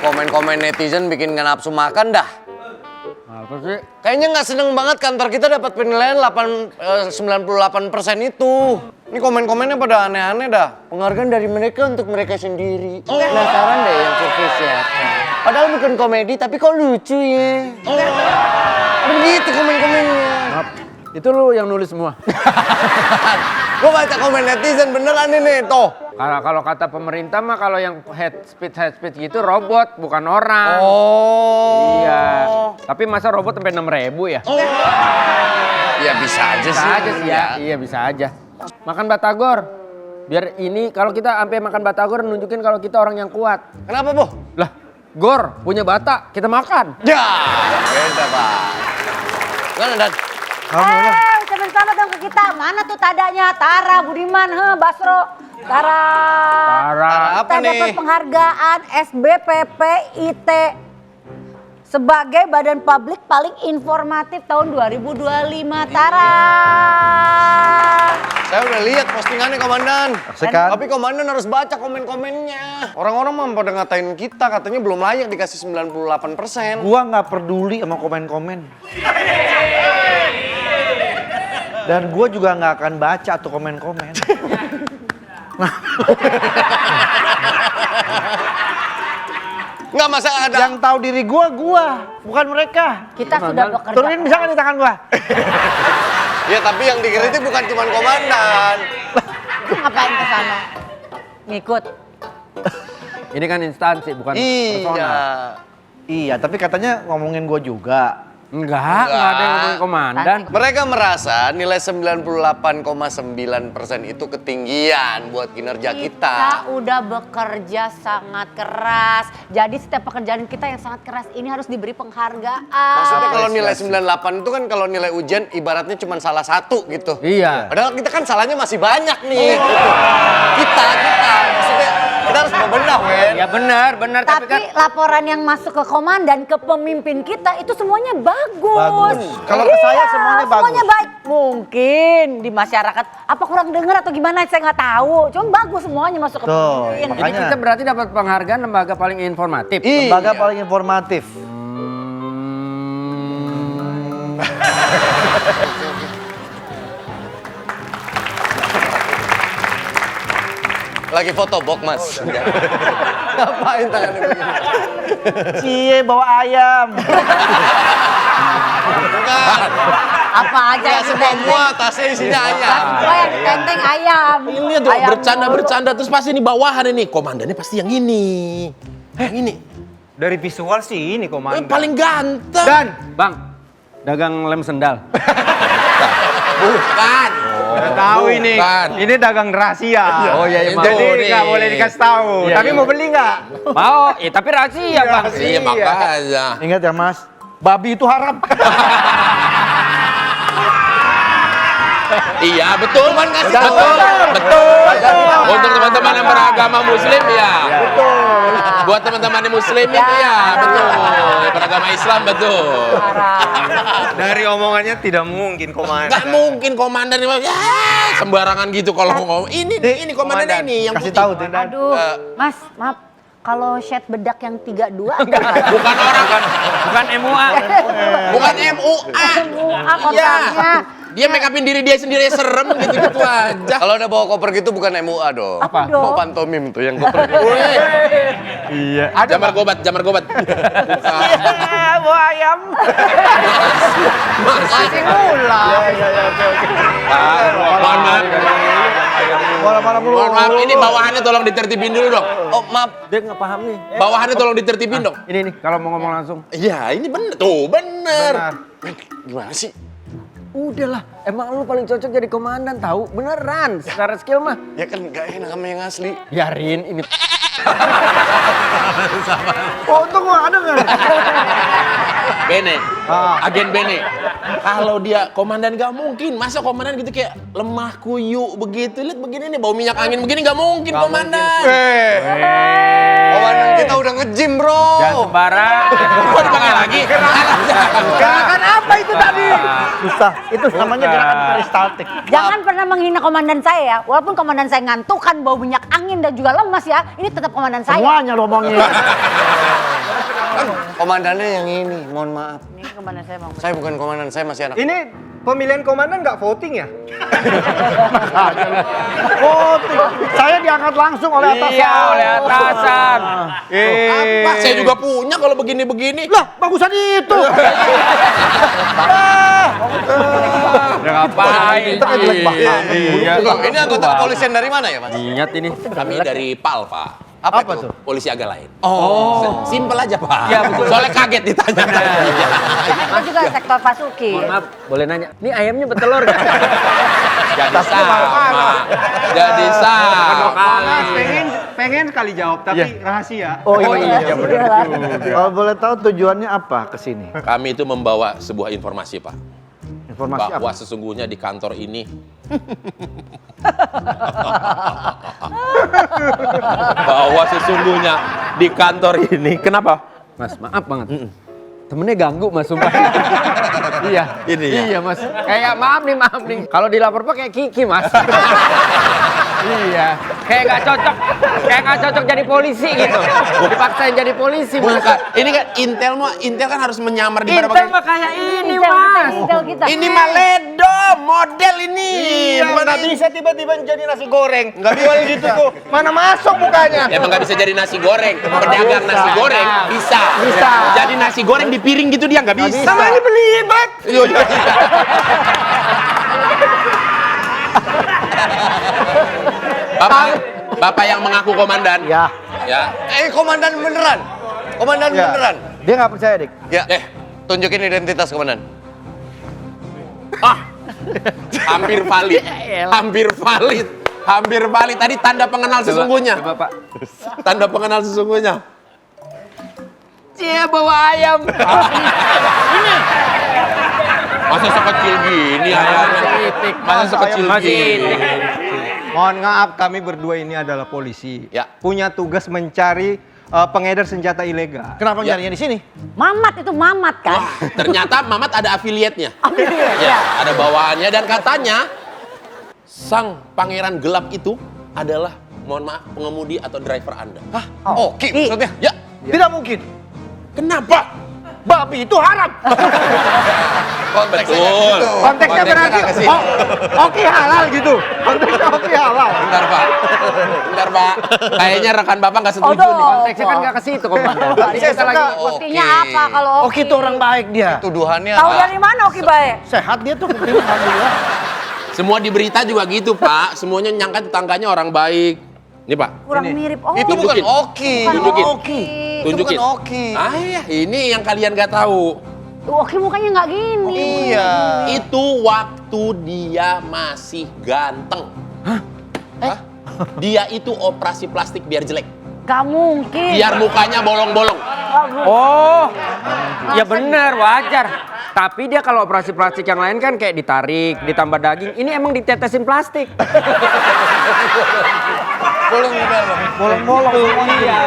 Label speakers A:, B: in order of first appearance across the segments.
A: komen-komen netizen bikin nggak nafsu makan dah.
B: Apa sih?
A: Kayaknya nggak seneng banget kantor kita dapat penilaian 98% itu. Ini komen-komennya pada aneh-aneh dah. Penghargaan dari mereka untuk mereka sendiri. Penasaran deh yang survei siapa. Padahal bukan komedi tapi kok lucu ya. Begitu komen-komennya.
B: Maaf, itu lu yang nulis semua.
A: Gue baca komen netizen beneran ini tuh.
B: Kalau kata pemerintah mah kalau yang head speed gitu robot bukan orang.
A: Oh.
B: Iya. Tapi masa robot sampai 6.000 ya?
A: Ya bisa aja
B: Bisa
A: sih.
B: aja sih ya. Iya bisa aja. Makan batagor. Biar ini kalau kita sampai makan batagor nunjukin kalau kita orang yang kuat.
A: Kenapa, Bu?
B: Lah, Gor punya bata, kita makan.
A: Ya, beda, Pak. Mana, Dan?
C: Ucapin selamat dong ke kita. Mana tuh tadanya? Tara, Budiman, Basro. Tara.
A: Apa
C: Kita dapat
A: nih?
C: penghargaan SBPPIT sebagai badan publik paling informatif tahun 2025. Tara.
A: Saya udah lihat postingannya, Komandan.
D: Saksikan.
A: Tapi Komandan harus baca komen-komennya. Orang-orang mah pada ngatain kita, katanya belum layak dikasih 98%.
D: Gua nggak peduli sama komen-komen. Dan gue juga nggak akan baca tuh komen-komen.
A: Nggak masa ada.
D: Yang tahu diri gue, bukan mereka.
C: Kita sudah bekerja.
D: Turunin bisa nggak di tangan gue?
A: Ya tapi yang dikritik bukan cuma Komandan.
C: Ngapain ke sana? Ngikut.
B: Ini kan instansi bukan
A: Iya.
B: personal.
D: Iya, tapi katanya ngomongin gue juga.
B: Enggak ada yang ngomongin komandan.
A: Mereka merasa nilai 98,9% itu ketinggian buat kinerja kita.
C: Kita udah bekerja sangat keras. Jadi setiap pekerjaan kita yang sangat keras ini harus diberi penghargaan.
A: Maksudnya kalau nilai 98 itu kan kalau nilai ujian ibaratnya cuma salah satu gitu.
B: Iya.
A: Padahal kita kan salahnya masih banyak nih. Kita. Maksudnya kita harus bebenah, men.
B: Ya benar. Tapi kan
C: laporan yang masuk ke komandan, ke pemimpin kita itu semuanya bagus.
D: Bagus. Kalau ke saya semuanya bagus.
C: Semuanya baik. Mungkin di masyarakat apa kurang dengar atau gimana saya nggak tahu. Cuma bagus semuanya masuk ke
D: Tuh,
C: pemimpin.
B: jadi
D: makanya.
B: kita berarti dapat penghargaan lembaga paling informatif.
D: Lembaga paling informatif.
A: Lagi foto bok, Mas. Ngapain tangannya begini?
D: Cie bawa ayam.
A: Bukan.
C: Apa aja
A: Ya
C: yang
A: semua
C: ditenteng.
A: tasnya isinya ayam.
C: Semua yang ditenteng ayam.
E: Ini tuh
C: Ayam
E: bercanda terus pasti ini bawahan ini. Komandannya pasti yang ini. Yang ini.
F: Dari visual sih ini komandan.
E: Paling ganteng.
B: Dan, Bang, dagang lem sendal.
E: Bukan.
F: Udah tahu ini.
E: Bukan.
F: Ini dagang rahasia.
B: Oh, iya, maaf.
F: Jadi nggak boleh dikasih tahu.
B: Iya,
F: Tapi
B: iya.
F: mau beli nggak?
B: Mau, tapi rahasia, Bang.
E: Iya makanya.
D: Ingat ya Mas, babi itu haram.
E: Iya betul.
A: Cuman kasih tahu.
E: Betul. Untuk teman-teman yang beragama muslim ya. Betul. Buat teman-teman yang muslim itu ya. Betul. Beragama Islam betul.
F: Dari omongannya tidak mungkin komandan.
E: Gak mungkin komandan ini ya sembarangan gitu kalau ngomong. Ini komandan
F: komandan.
E: ini yang
D: Kasih
E: putih.
D: tahu tuh.
C: Aduh, Mas, maaf. Kalau shade bedak yang 32
E: Bukan orang kan.
B: Bukan MUA.
E: Bukan MUA.
C: MUA kotaknya.
E: Iya. Dia make upin diri dia sendiri serem gitu-gitu aja.
A: Kalau udah bawa koper gitu bukan MUA dong.
C: Apa dong?
A: Bawa pantomim tuh yang koper gitu.
F: Iya.
E: Jamar gobat. Bukan.
F: Bawa ayam.
C: Masih ngulang.
E: Mohon maaf. Mohon maaf, ini bawahannya tolong ditertibin dulu dong.
A: Oh maaf.
B: Dia nggak paham nih.
E: Bawahannya tolong ditertibin dong.
B: Ini nih, kalau mau ngomong langsung.
E: Iya, ini bener. Tuh, bener.
A: Gimana sih?
B: Udahlah, emang lu paling cocok jadi komandan tahu? Beneran, secara skill mah.
A: Ya kan gak enak sama yang asli.
B: Biarin ini.
D: Oh, untung gua ada nggak?
E: Bene, agen Bene. Kalau dia komandan gak mungkin. Masa komandan gitu kayak lemah kuyu begitu. Lihat begini nih, bau minyak angin begini gak mungkin komandan.
A: Komandan kita udah nge-gym, bro.
B: Jangan sembarang.
E: Kok dipakai lagi?
D: Gerakan apa itu tadi? Susah. Itu namanya gerakan peristaltik.
C: Jangan pernah menghina komandan saya ya. Walaupun komandan saya ngantuk kan bau minyak angin dan juga lemas ya. Ini tetap komandan saya.
D: Semuanya lo omongin.
A: Komandannya yang ini, mohon maaf.
C: Ini komandan saya, Bang.
A: Saya bukan komandan, saya masih anak.
G: Ini pemilihan komandan nggak voting ya?
D: Voting. Saya diangkat langsung oleh atasan.
B: Iya, oleh atasan.
E: Apa? Saya juga punya kalau begini-begini.
D: Lah, bagusan itu.
B: Udah ngapain?
D: Kita kan jelek banget.
B: Iya.
A: Ini anggota kepolisian dari mana ya, Mas?
B: Ingat ini.
E: Kami dari PAL, Pak.
A: Apa
D: tuh?
E: Polisi agak lain.
A: Oh.
E: Simpel aja, Pak.
B: Iya, betul.
E: Soalnya kaget ditanya.
C: Kita juga sektor Pasuki.
B: Mohon maaf, boleh nanya. Ini ayamnya betelur nggak?
E: Jadi sama. Jadi sama.
G: Pengen sekali jawab, tapi rahasia.
D: Oh iya, benar. Kalau boleh tahu tujuannya apa ke sini?
E: Kami itu membawa sebuah informasi, Pak.
D: Informasi
E: Bahwa
D: apa?
E: sesungguhnya di kantor ini kenapa?
B: Mas, maaf banget. Temennya ganggu Mas, sumpah. Iya.
E: Ini ya?
B: Iya Mas. Kayak maaf nih. Kalau dilapor Pak kayak Kiki Mas. Iya. Kayak nggak cocok jadi polisi gitu. Dipaksain jadi polisi Mas.
E: Bukan. Ini kan Intel kan harus menyamar di
B: Intel mah kayak ini Mas.
C: Intel kita.
E: Ini mah ledo model ini. Bukan
G: Nggak bisa tiba-tiba jadi nasi goreng. Nggak jual gitu tuh. Mana masuk mukanya?
E: Emang nggak bisa jadi nasi goreng. Pedagang nasi goreng bisa. Jadi nasi goreng di piring gitu dia nggak bisa.
G: Sama ini beli bag.
E: Iya. Bapak yang mengaku komandan.
D: Ya.
E: Ya.
A: Komandan beneran. Komandan
D: Ya.
A: beneran.
D: Dia nggak percaya, Dik.
A: Ya. Tunjukin identitas komandan.
E: Hampir valid. Hampir valid. Tadi tanda pengenal sesungguhnya.
B: Coba Pak.
E: Tanda pengenal sesungguhnya.
B: Cie bawa ayam.
E: Masa sekecil gini ayamnya? Masa sekecil gini?
G: Mohon maaf, kami berdua ini adalah polisi.
E: Ya.
G: Punya tugas mencari pengedar senjata ilegal.
D: Kenapa
E: Ya.
D: nyarinya di sini?
C: Mamat itu Mamat kan?
E: Wah, ternyata Mamat ada afiliatnya.
C: Afiliat,
E: Ya,
C: ya.
E: ada bawaannya dan katanya sang pangeran gelap itu adalah, mohon maaf, pengemudi atau driver Anda.
A: Hah? Oke, maksudnya?
E: Ya,
D: Tidak mungkin.
E: kenapa?
D: Babi itu haram.
A: Konteksnya
E: Betul.
A: gitu.
D: Konteksnya berarti
A: ke situ.
D: oke halal gitu. Konteksnya oke halal.
E: Bentar, Pak. Kayaknya rekan Bapak nggak setuju
C: Aduh.
E: nih.
B: Konteksnya kan nggak ke situ komandan.
D: Saya
B: Kita lagi
D: suka.
C: Buktinya
A: Oke.
C: apa kalau Oki?
D: Oke itu orang baik dia.
A: Tuduhannya
C: Tahu dari mana Oki baik?
D: Sehat dia tuh. Alhamdulillah.
E: Semua di berita juga gitu, Pak. Semuanya nyangka tetangganya orang baik. Ini, Pak.
C: Kurang mirip Oki.
A: itu bukan
E: Tunjukin.
A: Oki.
C: Bukan
E: Tunjukin.
C: Oki.
E: Tunjukin.
A: Itu bukan Oki.
E: Ah iya, ini yang kalian nggak tahu.
C: Oki mukanya nggak gini.
A: Iya.
E: Itu waktu dia masih ganteng. Hah? Dia itu operasi plastik biar jelek.
C: Gak mungkin.
E: Biar mukanya bolong-bolong.
B: Oh, ya benar, wajar. Tapi dia kalau operasi plastik yang lain kan kayak ditarik, ditambah daging. Ini emang ditetesin plastik.
A: Bolong di dalam.
D: Bolong-bolong semuanya.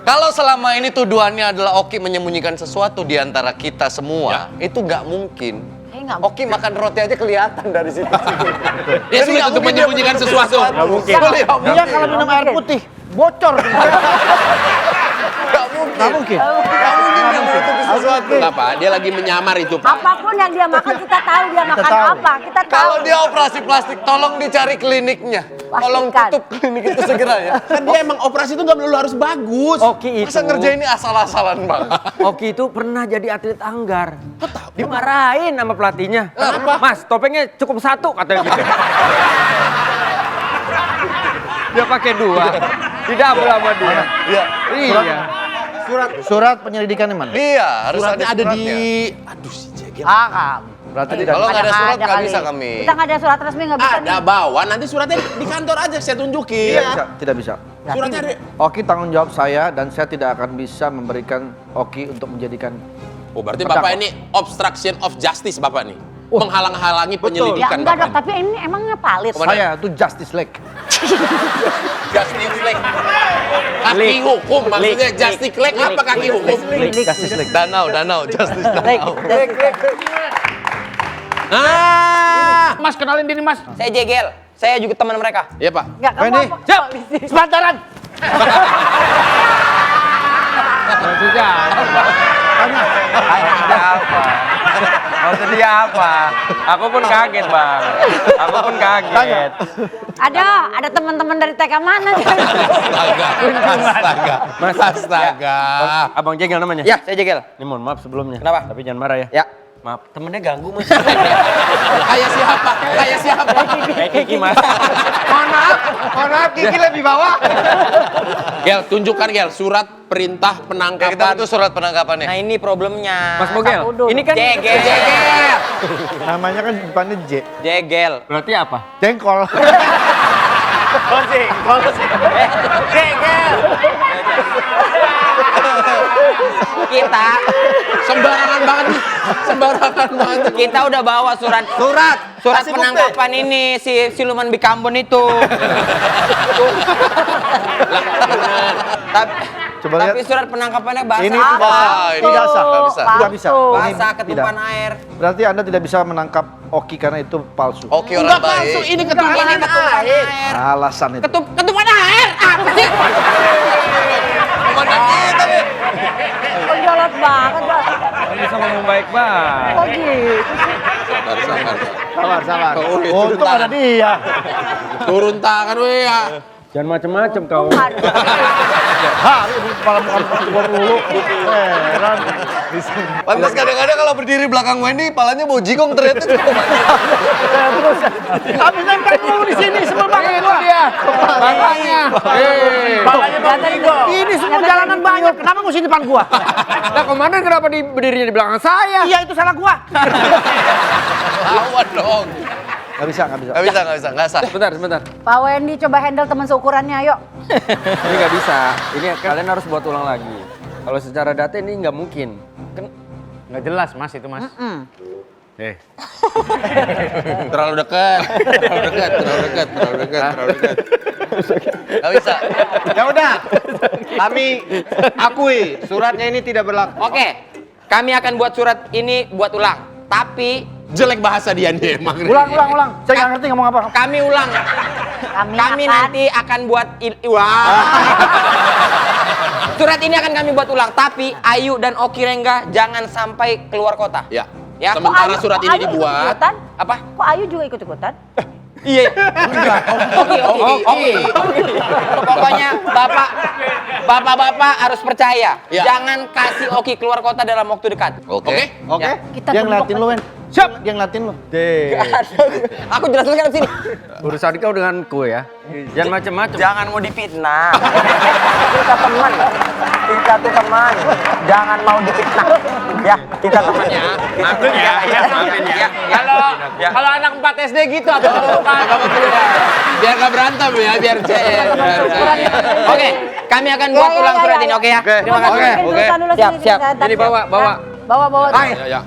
A: Kalau selama ini tuduhannya adalah Oki menyembunyikan sesuatu di antara kita semua, itu nggak mungkin.
C: Kayaknya nggak
A: Oki makan roti aja kelihatan dari situ.
E: Dia sulit untuk menyembunyikan sesuatu.
A: Nggak mungkin.
D: Dia kalau minum air putih bocor.
A: Nggak mungkin.
D: Nggak mungkin.
A: Nggak mungkin dia menutupi sesuatu.
E: Enggak, Pak. Dia lagi menyamar itu, Pak.
C: Apapun yang dia makan kita tahu dia makan
D: tahu.
C: apa. Kita tahu.
A: Kalau dia operasi plastik, tolong dicari kliniknya. Tolong
C: Pastikan.
A: tutup klinik itu segera ya.
E: Kan dia emang operasi itu nggak melulu harus bagus.
B: Oki itu.
A: Masa ngerjain ini asal-asalan bang?
B: Oki itu pernah jadi atlet anggar. Dimarahin sama pelatihnya.
A: Kenapa?
B: Mas, topengnya cukup satu katanya gitu. Dia pakai dua. Tidak sama dia.
A: Iya.
B: Iya.
D: Surat penyelidikannya mana?
A: Iya, harus
E: Suratnya ada
A: suratnya.
E: di... Aduh, si Jegel.
D: Berarti tidak.
A: Kalau nggak ada surat
C: Ada
A: nggak
C: kali.
A: bisa kami.
C: Kita nggak ada surat resmi nggak bisa.
E: Ada bawa, nanti suratnya di kantor aja saya tunjukin.
D: Tidak bisa. Tidak bisa.
E: Suratnya ada.
D: Oki tanggung jawab saya dan saya tidak akan bisa memberikan Oki untuk menjadikan.
E: Oh, berarti
D: Terdakwa.
E: Bapak ini obstruction of justice Bapak nih. Menghalang-halangi
C: Ya
E: penyelidikan
C: enggak dok,
E: Bapak.
C: tapi ini emangnya valid.
D: Saya itu Justice League.
E: Justice League. Kaki hukum maksudnya Justice League apa kaki hukum?
D: Justice League.
A: Danau, justice danau.
G: Mas, kenalin diri Mas.
B: Saya Jegel. Saya juga teman mereka.
E: Iya, Pak.
C: Enggak, kamu
D: Wendy,
C: apa?
G: siap.
C: Polisi.
G: Sepantaran. Maksudnya
B: Maksudnya apa? Maksudnya apa? Aku pun kaget, Bang. Aku pun kaget.
C: Ada teman-teman dari TK mana?
E: Astaga.
B: Abang Jegel namanya? Ya, saya Jegel. Ini mohon maaf sebelumnya. Kenapa? Tapi jangan marah ya. Ya. Maaf, temennya ganggu mas.
E: Kayak siapa? Kayak siapa?
B: Kayak Kiki mas.
G: mohon maaf Kiki lebih bawah.
E: Gel, tunjukkan Gel surat perintah
A: Kita
E: penangkapan.
A: butuh surat penangkapannya.
B: Nah ini problemnya. Mas Bogel,
C: Aku dulu.
B: ini kan Jegel.
G: Namanya kan depannya J.
B: Jegel. Berarti apa?
G: Jengkol.
B: Kita
E: Sembarangan banget nih. Sembarangan banget.
B: kita udah bawa surat
G: Kasih bukti.
B: penangkapan ini si siluman Bikambon itu. Tapi surat penangkapannya basah.
G: Ini tidak sah.
A: ini
G: Tidak sah.
A: nggak bisa.
G: Tidak bisa.
B: Basah
G: Ini
B: ketupan
G: tidak.
B: air.
D: Berarti Anda tidak bisa menangkap Oki karena itu palsu.
A: Oke,
E: Enggak
A: orang
E: palsu,
A: baik.
E: ini ketupan air.
D: Alasan itu.
B: Ketupan air. Apa sih?
A: Komandan kita nih.
C: Oh, galak banget, Bang.
B: Bisa ngomong baik banget.
C: Oh gitu.
G: Sabar.
E: Oh,
G: Oh, itu ada dia.
E: Turun tangan weh ya.
B: Jangan macem-macem kau.
G: Ha, ini kepala muka gua dulu. Heran.
A: Pantas kadang-kadang kalau berdiri belakang Wendy, palanya bau jigong ternyata.
G: Terus. Habis nempel mulu di sini sebel banget gua. Dia. Palanya. Palanya bang. Ini semua jalanan banyak. Kenapa mesti depan gua?
B: Nah komandan kenapa berdirinya di belakang saya?
G: Iya, itu salah gua.
A: Lawan dong.
D: Nggak bisa.
A: Nggak sah.
B: Sebentar.
C: Pak Wendy coba handle teman seukurannya, ayo.
B: Ini nggak bisa. Ini kalian harus buat ulang lagi. Kalau secara data ini nggak mungkin.
G: Nggak jelas Mas itu Mas.
E: Terlalu dekat. Terlalu dekat.
A: Nggak bisa.
G: Ya udah. Kami akui suratnya ini tidak berlaku.
B: Oke, kami akan buat surat ini buat ulang. Tapi
E: Jelek bahasa dia nih emang.
G: Ulang. Saya nggak ngerti ngomong apa.
B: kami ulang. Kami nanti akan buat surat ini akan kami buat ulang. Tapi Ayu dan Oki Rengga jangan sampai keluar kota.
E: Ya.
B: Ya.
E: Sementara
C: Kok
E: surat
C: Ayu
E: ini
C: ikut-ikutan?
E: dibuat.
B: Apa?
C: Kok Ayu juga ikut-ikutan?
B: Iya. Oke. Pokoknya bapak-bapak harus percaya.
E: Ya.
B: Jangan kasih Oki keluar kota dalam waktu dekat.
A: Oke.
G: Oke.
C: Kita
G: Dia
C: tunggu
G: ngeliatin lu, Wen. Siap. Dia ngeliatin lu.
B: Aku jelaskan di sini.
H: Urusan kau denganku ya. Jangan macam-macam.
B: Jangan mau difitnah. Kita teman. Kita tuh teman. Jangan mau difitnah. Ya, kita teman ya.
H: Maafin ya.
G: Kalau anak 4 SD gitu apa bukan?
E: Biar gak berantem ya, biar cair.
B: Oke, kami akan buat ulang surat ini, oke ya?
C: Terima kasih.
B: Siap. Jadi bawa.
C: Bawa.
E: Ya.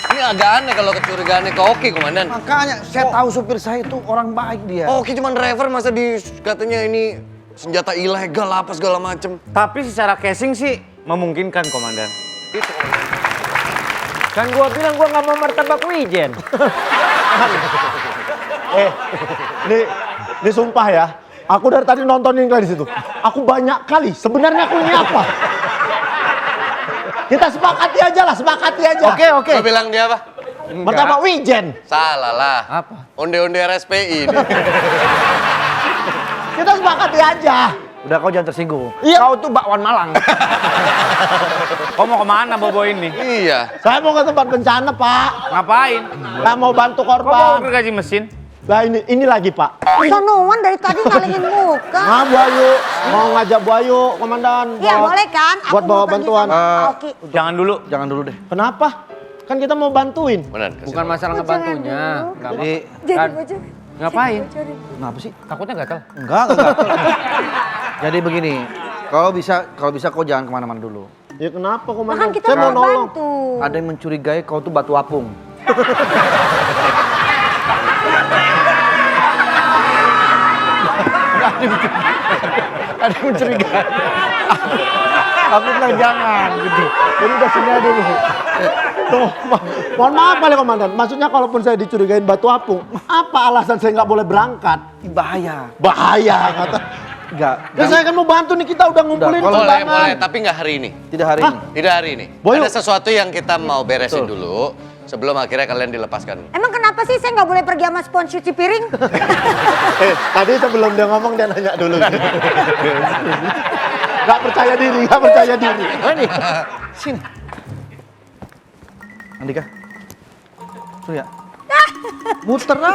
A: Ini agak aneh kalau kecurigaannya ke Oki, Komandan.
D: Makanya saya tahu supir saya itu orang baik dia.
A: Oki cuma driver, masa katanya ini senjata ilegal apa segala macem.
G: Tapi secara casing sih memungkinkan, Komandan.
H: Kan gua bilang gua nggak mau martabak wijen.
G: Ini sumpah ya. Aku dari tadi nontonin kalian di situ. Aku banyak kali. Sebenarnya aku ini apa? Kita sepakati aja lah, sepakati aja. Oke.
A: Kau bilang dia apa?
G: Martabak wijen.
A: Salah lah.
H: Apa?
A: Onde-onde RSPI ini.
G: Kita sepakati aja.
D: Udah kau jangan tersinggung.
G: Iya.
H: Kau tuh bakwan Malang. Kau mau kemana bobo ini?
A: Iya.
G: Saya mau ke tempat bencana, Pak.
H: Ngapain?
G: Saya mau bantu
H: Kau mau
G: korban.
H: gergaji mesin?
G: Lah ini lagi, Pak.
C: Sonoan dari tadi ngalingin muka.
G: Nah, Bu Ayu, mau ngajak Bu Ayu, Komandan.
C: Iya boleh kan? Aku
G: Buat
C: mau
G: bawa
C: pergi
G: bantuan.
C: sama Pak Oki.
H: Jangan dulu.
D: Jangan dulu deh.
G: Kenapa? Kan kita mau bantuin.
A: Benar.
H: Bukan masalah ngebantunya. Nggak
D: Jadi
C: Jadi
H: Kan.
C: bocor.
H: Ngapain?
D: kenapa sih?
H: Takutnya gatel.
D: Enggak. Jadi begini, kalau bisa kau jangan kemana-mana dulu.
G: Ya kenapa,
C: Nah,
G: Komandan?
C: kan kita
G: Saya mau
C: mau
G: nolong.
C: bantu.
D: Ada yang mencurigai kau tuh batu apung.
G: Ada yang mencurigai. Aku bilang jangan gitu. Jadi udah sini aja dulu. Loh, mohon maaf kali komandan. Maksudnya kalaupun saya dicurigain batu apung, apa alasan saya nggak boleh berangkat?
D: Bahaya.
G: Bahaya kata.
D: Enggak.
G: Dan saya kan mau bantu nih, kita udah ngumpulin
D: Udah,
A: Boleh,
G: sumbangan.
A: boleh, tapi nggak hari ini.
D: Tidak hari
G: Hah?
D: ini.
A: Tidak hari ini.
G: Boyo.
A: Ada sesuatu yang kita mau beresin dulu sebelum akhirnya kalian dilepaskan.
C: Emang kenapa sih saya nggak boleh pergi sama spons cuci piring?
G: Tadi sebelum dia ngomong dia nanya dulu. Gak percaya diri, gak percaya diri.
D: Ini. Sini. Andika. Surya. Muter lah.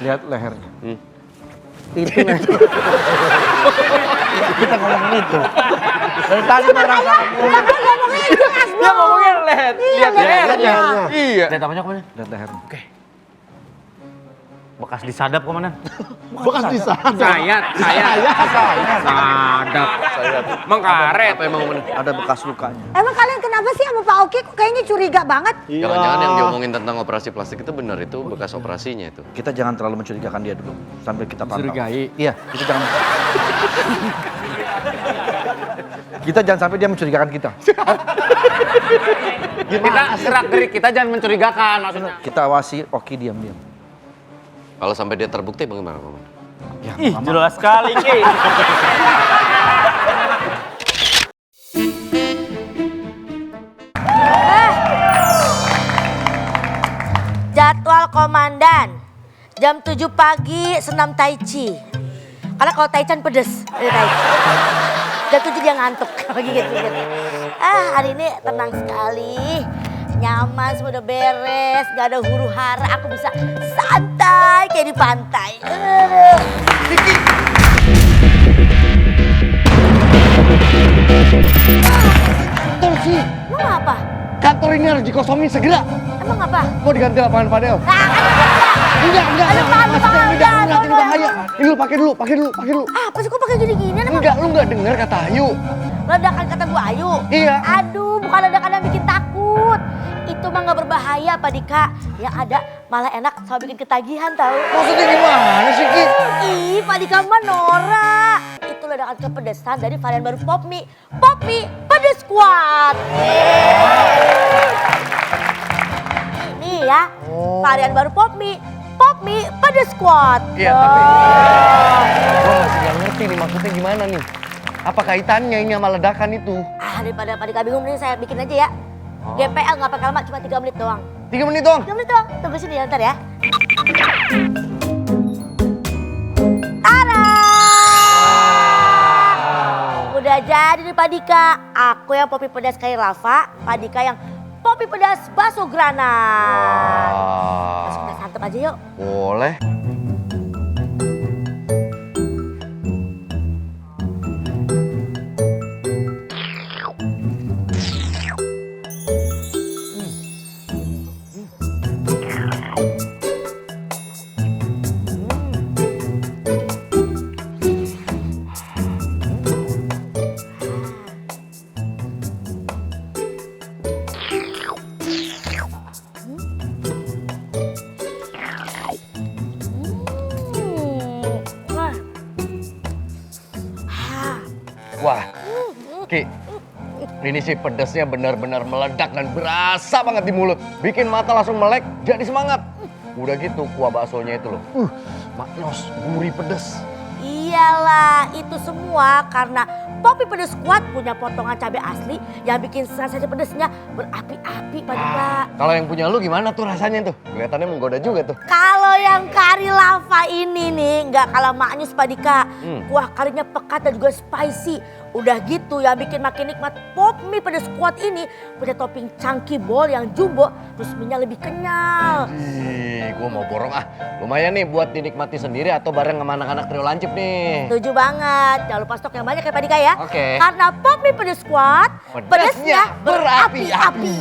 D: Lihat lehernya. Itu leher. Kita ngomongin itu. Dari tadi orang
B: Dia ngomongin lihat lehernya.
D: Iya. Lihat apanya komandan? Lihat lehernya. Oke.
H: Bekas disadap komandan.
G: Bekas di sana.
B: Sayat. Sadap. Mengkaret.
A: Apa emang bener?
D: Ada bekas lukanya.
C: Emang kalian kenapa sih sama Pak Oki kok kayaknya curiga banget?
A: Jangan-jangan yang diomongin tentang operasi plastik itu benar, itu bekas operasinya itu.
D: Kita jangan terlalu mencurigakan dia dulu sambil kita pantau.
B: Mencurigai?
D: Iya, kita jangan. Kita jangan sampai dia mencurigakan kita.
H: Kita gerak-gerik, kita jangan mencurigakan maksudnya.
D: Kita awasi Oki diam-diam.
A: Kalau sampai dia terbukti bagaimana, Paman?
D: Ya,
H: Ih, jelas sekali, Ki.
I: Jadwal komandan jam 7 pagi senam tai chi. Karena kalau tai chan pedes, tai chi. Jam 7 dia ngantuk lagi gitu. Hari ini tenang sekali. Nyaman, semua udah beres, gak ada huru hara, aku bisa santai kayak di pantai.
A: Betul sih,
I: Emang apa?
A: kantor ini harus dikosongin segera.
I: Emang apa?
A: Mau diganti lapangan Padel. Enggak, maksudnya ini bahaya. Ini lu pakai dulu.
I: Apa sih kok pakai gini-gini?
A: Enggak, lu enggak dengar kata Ayu.
I: Ledakan kata Bu Ayu?
A: Iya.
I: Aduh, bukan ledakan yang bikin takut. Itu mah gak berbahaya, Pak Dika. Yang ada malah enak sama bikin ketagihan tahu.
A: Maksudnya gimana sih, Ki?
I: Ih, Pak Dika mah norak. Itu ledakan kepedesan dari varian baru Popmi. Popmi pedes kuat. Ini ya, varian baru Popmi. Popmi pedes kuat.
A: Iya, tapi gua masih nggak ngerti nih maksudnya gimana nih. Apa kaitannya ini sama ledakan itu?
I: Daripada Pak Dika bingung nih saya bikin aja ya. GPL nggak pakai lama, cuma 3 menit doang.
A: 3 menit doang?
I: 3 menit doang, tunggu sini ya, ntar ya. Tada! Udah jadi nih Pak Dika. Aku yang Popi pedas kayak lava, Pak Dika yang Popi pedas bakso granat. Langsung kita santap aja yuk.
A: Boleh. Wah, Ki, ini sih pedasnya benar-benar meledak dan berasa banget di mulut. Bikin mata langsung melek, jadi semangat. Udah gitu kuah baksonya itu loh. Maknos, gurih pedes.
I: Iyalah, itu semua karena Popi pedas kuat punya potongan cabai asli yang bikin sensasi pedesnya berapi-api Pak Dika.
A: Kalau yang punya lu gimana tuh rasanya tuh? Kelihatannya menggoda juga tuh.
I: Kalau yang kari lava ini nih nggak kalah maknyus Pak Dika. Kuah karinya pekat dan juga spicy. Udah gitu yang bikin makin nikmat Popmi pedas kuat ini punya topping chunky ball yang jumbo, terus minyak lebih kenyal.
A: Gua mau borong ah. Lumayan nih buat dinikmati sendiri atau bareng sama anak-anak trio lancip nih.
I: Setuju banget. Jangan lupa stok yang banyak ya Pak Dika ya.
A: Oke.
I: Karena Popmi pedas kuat, pedesnya
A: Pedesnya berapi-api.
I: berapi-api.